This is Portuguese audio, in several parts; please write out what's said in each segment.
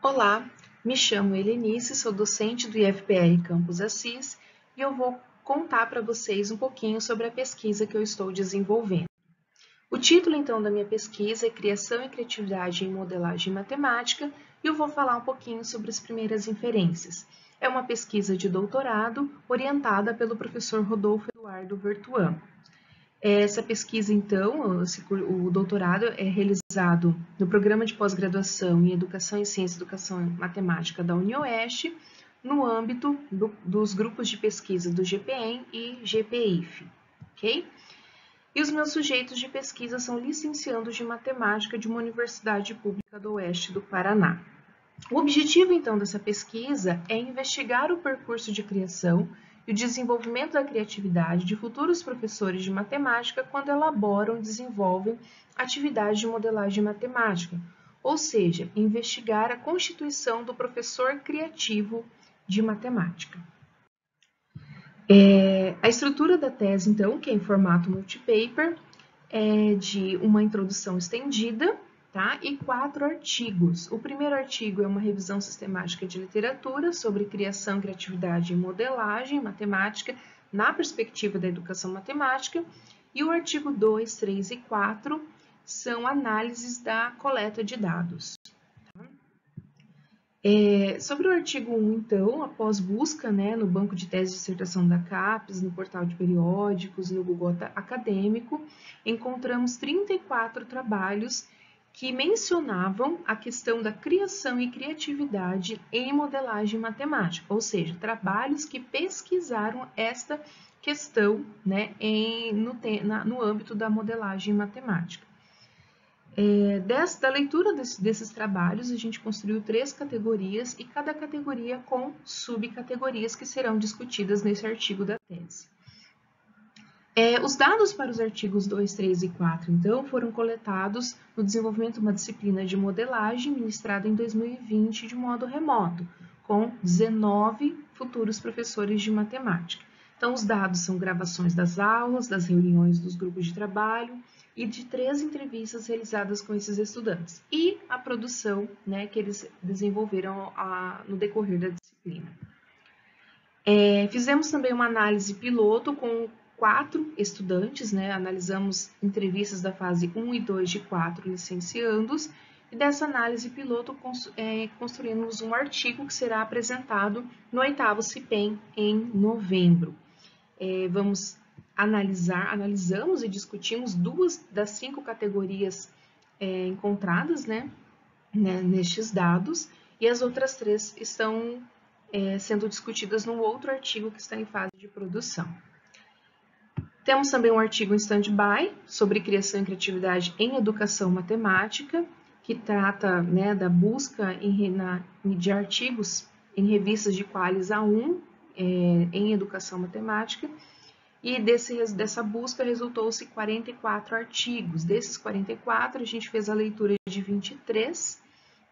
Olá, me chamo Helenice, sou docente do IFPR Campus Assis e eu vou contar para vocês um pouquinho sobre a pesquisa que eu estou desenvolvendo. O título, então, da minha pesquisa é Criação e Criatividade em Modelagem Matemática e eu vou falar um pouquinho sobre as primeiras inferências. É uma pesquisa de doutorado orientada pelo professor Rodolfo Eduardo Vertuan. Essa pesquisa, então, o doutorado é realizado no Programa de Pós-Graduação em Educação em Ciência e Educação em Matemática da UniOeste, no âmbito dos grupos de pesquisa do GPEM e GPIF, ok? E os meus sujeitos de pesquisa são licenciandos de Matemática de uma universidade pública do Oeste do Paraná. O objetivo, então, dessa pesquisa é investigar o percurso de criação e o desenvolvimento da criatividade de futuros professores de matemática quando elaboram e desenvolvem atividades de modelagem matemática, ou seja, investigar a constituição do professor criativo de matemática. A estrutura da tese, então, que é em formato multipaper, é de uma introdução estendida, tá? E 4 artigos. O primeiro artigo é uma revisão sistemática de literatura sobre criação, criatividade e modelagem matemática na perspectiva da educação matemática. E o artigo 2, 3 e 4 são análises da coleta de dados. Sobre o artigo 1, então, após busca, né, no banco de tese de dissertação da CAPES, no portal de periódicos, no Google Acadêmico, encontramos 34 trabalhos que mencionavam a questão da criação e criatividade em modelagem matemática, ou seja, trabalhos que pesquisaram esta questão, né, no âmbito da modelagem matemática. Da leitura desses trabalhos, a gente construiu 3 categorias e cada categoria com subcategorias que serão discutidas nesse artigo da tese. Os dados para os artigos 2, 3 e 4, então, foram coletados no desenvolvimento de uma disciplina de modelagem ministrada em 2020 de modo remoto, com 19 futuros professores de matemática. Então, os dados são gravações das aulas, das reuniões dos grupos de trabalho e de 3 entrevistas realizadas com esses estudantes e a produção, né, que eles desenvolveram no decorrer da disciplina. Fizemos também uma análise piloto com 4 estudantes, né, analisamos entrevistas da fase 1 e 2 de 4 licenciandos e dessa análise piloto construímos um artigo que será apresentado no 8º CIPEM em novembro. Analisamos e discutimos 2 das 5 categorias encontradas, né, nestes dados, e as outras 3 estão sendo discutidas num outro artigo que está em fase de produção. Temos também um artigo em stand-by sobre criação e criatividade em educação matemática, que trata, né, da busca de artigos em revistas de Qualis A1 em educação matemática, e dessa busca resultou-se 44 artigos. Desses 44, a gente fez a leitura de 23,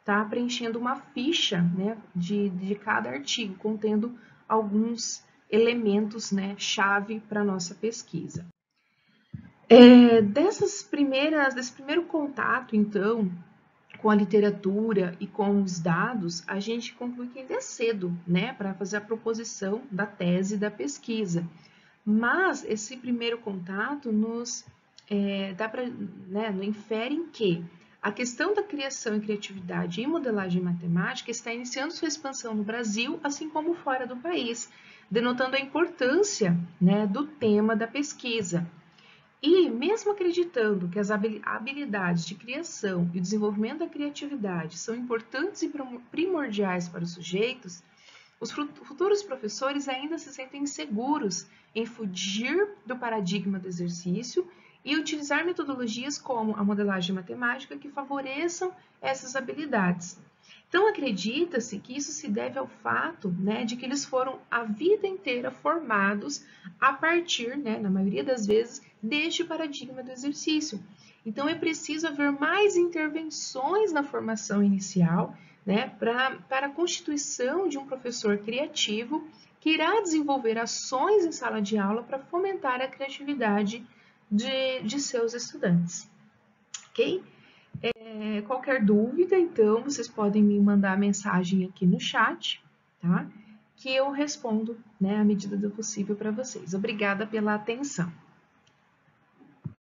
tá? Preenchendo uma ficha, né, de cada artigo, contendo alguns elementos, né, chave para a nossa pesquisa. Desse primeiro contato, então, com a literatura e com os dados, a gente conclui que ainda é cedo, né, para fazer a proposição da tese da pesquisa. Mas esse primeiro contato nos infere em que a questão da criação e criatividade em modelagem matemática está iniciando sua expansão no Brasil, assim como fora do país, denotando a importância, né, do tema da pesquisa. E, mesmo acreditando que as habilidades de criação e desenvolvimento da criatividade são importantes e primordiais para os sujeitos, os futuros professores ainda se sentem inseguros em fugir do paradigma do exercício e utilizar metodologias como a modelagem matemática que favoreçam essas habilidades. Então, acredita-se que isso se deve ao fato, né, de que eles foram a vida inteira formados a partir, né, na maioria das vezes, deste paradigma do exercício. Então, é preciso haver mais intervenções na formação inicial, né, para a constituição de um professor criativo que irá desenvolver ações em sala de aula para fomentar a criatividade de seus estudantes. Ok? Qualquer dúvida, então, vocês podem me mandar mensagem aqui no chat, tá? Que eu respondo, né, à medida do possível para vocês. Obrigada pela atenção.